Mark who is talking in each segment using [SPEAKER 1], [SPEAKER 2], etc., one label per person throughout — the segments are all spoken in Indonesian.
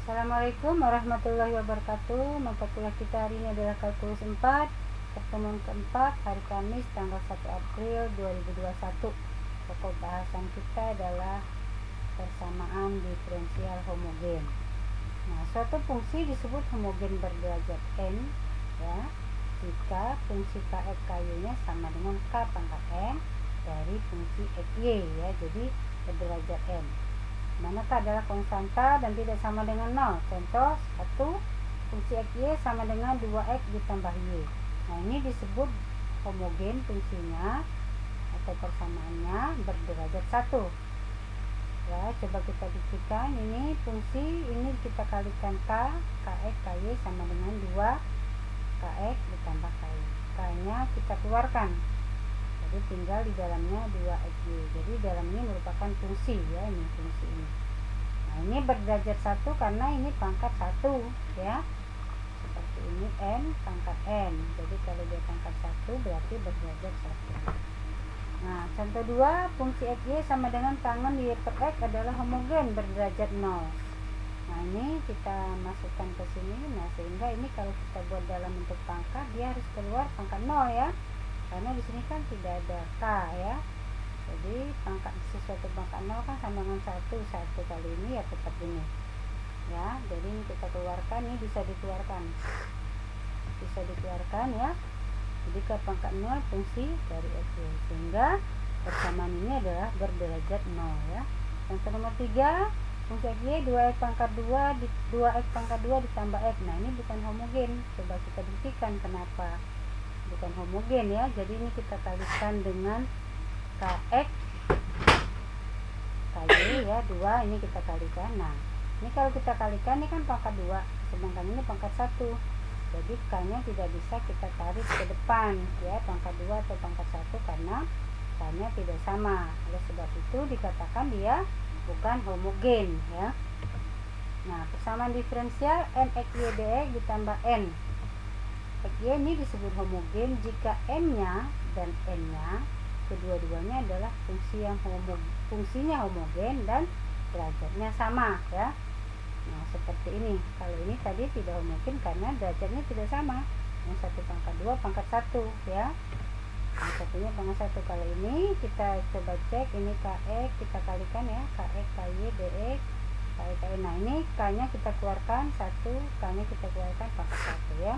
[SPEAKER 1] Assalamualaikum warahmatullahi wabarakatuh. Mata kuliah kita hari ini adalah kalkulus 4, pertemuan keempat, hari Kamis tanggal 1 April 2021. Pokok bahasan kita adalah persamaan diferensial homogen. Nah, suatu fungsi disebut homogen berderajat n ya, jika fungsi kx y-nya sama dengan k pangkat n dari fungsi x y ya, jadi berderajat n. Manakah adalah konstanta dan tidak sama dengan 0. Contoh 1, fungsi x y sama dengan 2x ditambah y. Nah, ini disebut homogen fungsinya atau persamaannya berderajat 1 ya. Coba kita buktikan. Ini fungsi ini kita kalikan kx ky sama dengan 2kx ditambah ky. K nya kita keluarkan, jadi tinggal di dalamnya 2xy. Jadi dalam ini merupakan fungsi ya, ini fungsi ini. Nah, ini berderajat 1 karena ini pangkat 1 ya. Seperti ini n pangkat n. Jadi kalau dia pangkat 1 berarti berderajat 1. Nah, contoh 2, fungsi xy sama dengan tangan y per x adalah homogen berderajat 0. Nah, ini kita masukkan ke sini. Nah, sehingga ini kalau kita buat dalam bentuk pangkat, dia harus keluar pangkat 0 ya. Karena di sini kan tidak ada k ya. Jadi pangkat sesuatu pangkat 0 kan sama dengan 1 kali ini ya, tetap ini ya. Jadi ini kita keluarkan, ini bisa dikeluarkan ya. Jadi ke pangkat 0 fungsi dari x y, sehingga persamaan ini adalah berderajat 0 ya. Contoh nomor 3, fungsi x y 2x pangkat 2x pangkat 2 ditambah x. Nah, ini bukan homogen. Coba kita buktikan kenapa bukan homogen ya. Jadi ini kita kalikan dengan kx ky ya, 2 ini kita kalikan. Nah, ini kalau kita kalikan ini kan pangkat 2, sedangkan ini pangkat 1. Jadi k nya tidak bisa kita tarik ke depan ya, pangkat 2 atau pangkat 1, karena k nya tidak sama. Oleh sebab itu dikatakan dia bukan homogen ya. Nah, persamaan diferensial n x y dx ditambah n x y ini disebut homogen jika n nya dan n nya kedua-duanya adalah fungsinya homogen dan derajatnya sama ya. Nah, seperti ini. Kalau ini tadi tidak homogen karena derajatnya tidak sama. Yang satu pangkat 2 pangkat 1 ya. Yang satunya pangkat 1. Kalau ini kita coba cek, ini kx kita kalikan ya, kx ky dx ky ky. Nah, ini k nya kita keluarkan 1, k nya kita keluarkan pangkat 1 ya.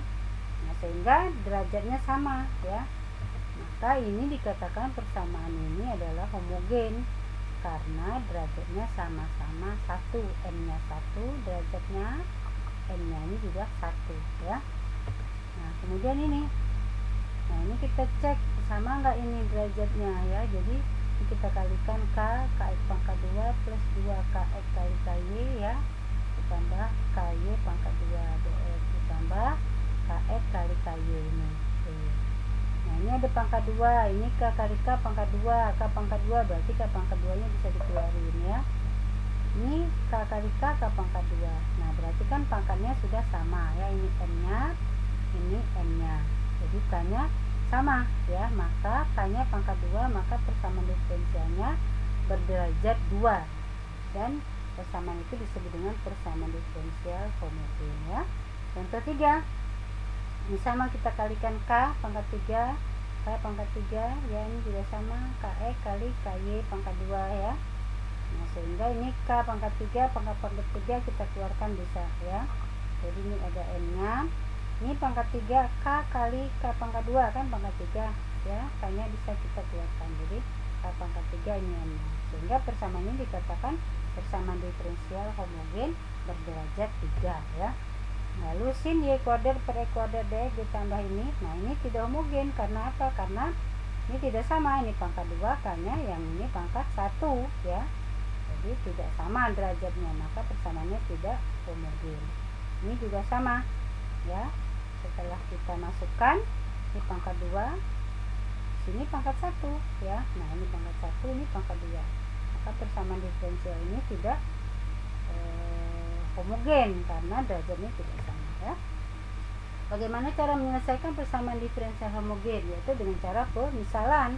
[SPEAKER 1] Nah, sehingga derajatnya sama ya. Maka ini dikatakan persamaan ini adalah homogen karena derajatnya sama-sama 1, n nya 1, derajatnya n nya ini juga 1 ya. Nah, kemudian ini, nah ini kita cek sama enggak ini derajatnya ya. Jadi kita kalikan kx pangkat 2 plus 2kx kali ky ya, ditambah ky pangkat 2 dx ditambah kx kali ky ini. Nah, ini ada pangkat 2, ini k kali k pangkat 2, k pangkat 2 berarti k pangkat 2 nya bisa dikeluarin ya. Ini k kali k pangkat 2. Nah, berarti kan pangkatnya sudah sama ya, ini n nya, ini n nya. Jadi k nya sama ya, maka k nya pangkat 2, maka persamaan diferensialnya berderajat 2. Dan persamaan itu disebut dengan persamaan diferensial homogen ya. Contoh 3. Ini sama, kita kalikan k pangkat 3 ya, ini juga sama kx kali ky pangkat 2 ya. Nah, sehingga ini k pangkat 3 pangkat 3 kita keluarkan bisa ya. Jadi ini ada n nya, ini pangkat 3 k kali k pangkat 2 kan pangkat 3 ya, k nya bisa kita keluarkan. Jadi k pangkat 3 ini n nya, sehingga persamaan ini dikatakan persamaan diferensial homogen berderajat 3 ya. Lalu sin y kuadrat per x kuadrat dx ditambah ini. Nah, ini tidak homogen karena apa? Karena ini tidak sama, ini pangkat 2 karena yang ini pangkat 1 ya. Jadi tidak sama derajatnya, maka persamaannya tidak homogen. Ini juga sama ya. Setelah kita masukkan ini pangkat 2, sini pangkat 1 ya. Nah, ini pangkat 1, ini pangkat 2. Maka persamaan diferensial ini tidak homogen karena derajatnya tidak sama ya. Bagaimana cara menyelesaikan persamaan diferensial homogen? Yaitu dengan cara pemisalan.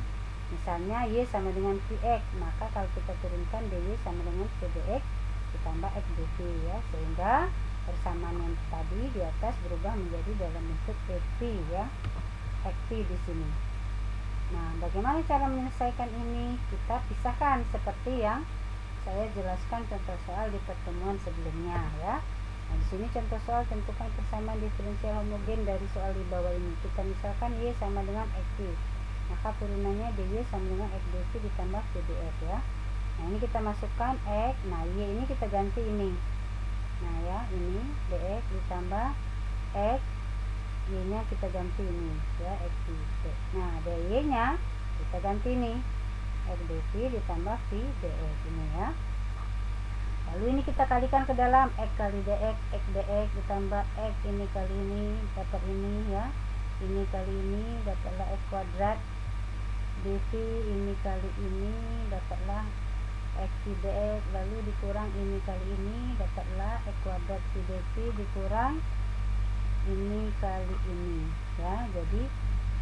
[SPEAKER 1] Misalnya y sama dengan qx, maka kalau kita turunkan dy sama dengan qdx, kita ditambah X dV ya, sehingga persamaan yang tadi di atas berubah menjadi dalam bentuk FV ya, FV di sini. Nah, bagaimana cara menyelesaikan ini? Kita pisahkan seperti yang saya jelaskan contoh soal di pertemuan sebelumnya ya. Nah, di sini contoh soal tentukan persamaan diferensial homogen dari soal di bawah ini. Kita misalkan Y sama dengan XY, maka turunannya DY sama dengan X dV ditambah VDX ya. Nah, ini kita masukkan X, nah Y ini kita ganti ini. Nah ya, ini DX ditambah X, Y nya kita ganti ini ya, X dV. Nah, DY nya kita ganti ini, X dV ditambah VDX ini ya. Lalu ini kita kalikan ke dalam X kali DX, X DX ditambah X ini kali ini dapat ini ya, ini kali ini dapatlah X kuadrat dV, ini kali ini dapatlah X VDX, lalu dikurang ini kali ini dapatlah X kuadrat VDV dikurang ini kali ini ya, jadi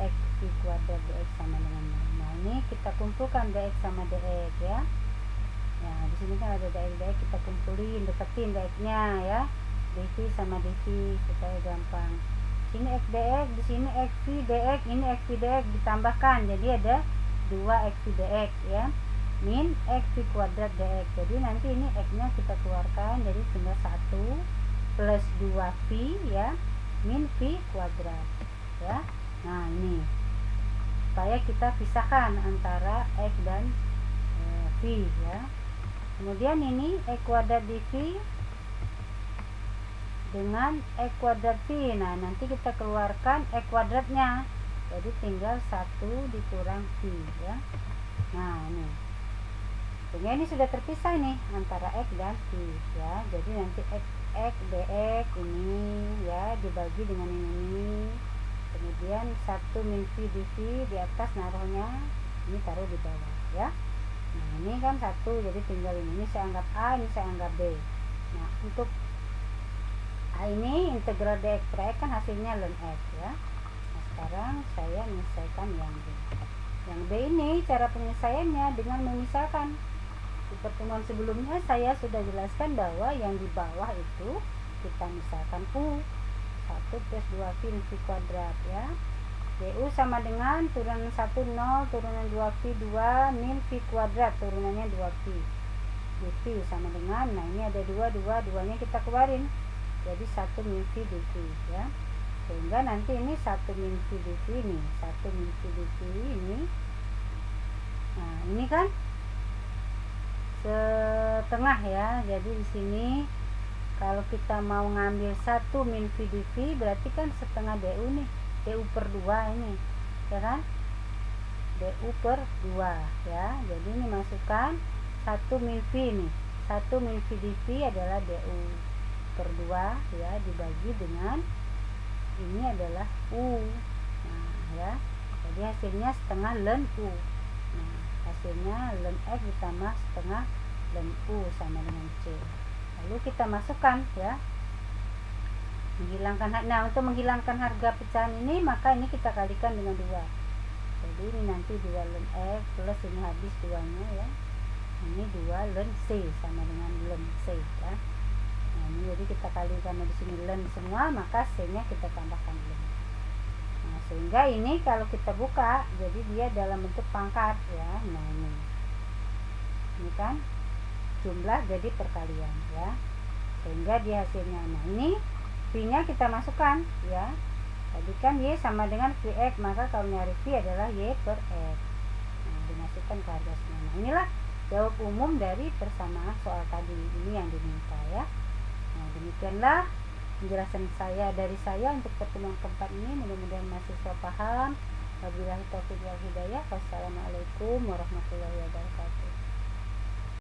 [SPEAKER 1] X V kuadrat DX sama dengan 0. Nah, ini kita kumpulkan DX sama DX ya. Nah, di sini kan ada DX, kita kumpulin, deketin DX-nya ya. dV sama dV supaya gampang. Sini X dx, di sini X V dx, ini X V dx ditambahkan. Jadi ada 2 X V dx ya. Min X V kuadrat dx. Jadi nanti ini X-nya kita keluarkan, jadi tinggal 1 plus 2V ya, min V kuadrat ya. Nah, ini supaya kita pisahkan antara X dan V ya. Kemudian ini X kuadrat dV dengan X kuadrat V. Nah, nanti kita keluarkan X kuadratnya. Jadi tinggal 1 dikurang V ya. Nah, ini. Sehingga ini sudah terpisah nih antara X dan V ya. Jadi nanti X dx ini ya dibagi dengan ini. Kemudian 1 min V dV di atas naruhnya, ini taruh di bawah ya. Nah, ini kan 1, jadi tinggal ini saya anggap A, ini saya anggap B. Nah, untuk A ini integral dx per X kan hasilnya ln X ya. Nah, sekarang saya menyelesaikan yang B. Yang B ini cara penyelesaiannya dengan memisahkan. Di pertemuan sebelumnya saya sudah jelaskan bahwa yang di bawah itu kita misalkan U 1 plus 2V V kuadrat ya. DU sama dengan turunan 1 0, turunan 2V 2 min V kuadrat, turunannya 2V. dV sama dengan, nah ini ada 2 nya kita keluarin. Jadi 1 min V dV ya. Sehingga nanti ini 1 min V dV ini, 1 min V dV ini. Nah, ini kan setengah ya. Jadi di sini kalau kita mau ngambil 1 min V dV berarti kan setengah DU nih. DU per 2 ini ya kan, DU per 2 ya. Jadi ini masukkan 1 min V nih, 1 min V dV adalah DU per 2 ya, dibagi dengan ini adalah U. Nah ya, jadi hasilnya setengah ln U. Nah, hasilnya ln X ditambah setengah ln U sama dengan C. Lalu kita masukkan ya, nah untuk menghilangkan harga pecahan ini maka ini kita kalikan dengan 2. Jadi ini nanti 2 ln X plus ini habis 2 nya ya, ini 2 ln C sama dengan ln C ya. Nah, ini jadi kita kalikan di sini ln semua, maka C nya kita tambahkan ln. Nah, sehingga ini kalau kita buka jadi dia dalam bentuk pangkat ya. Nah, ini kan jumlah jadi perkalian ya, sehingga dia hasilnya. Nah, ini V nya kita masukkan ya. Tadi kan Y sama dengan Vx, maka kalau nyari V adalah Y per X. Nah, dimasukkan ke harga semua. Nah, inilah jawab umum dari persamaan soal tadi. Ini yang diminta ya. Nah, demikianlah penjelasan dari saya untuk pertemuan keempat ini. Mudah-mudahan mahasiswa paham. Wabillahi taufiq wal hidayah. Wassalamualaikum warahmatullahi wabarakatuh.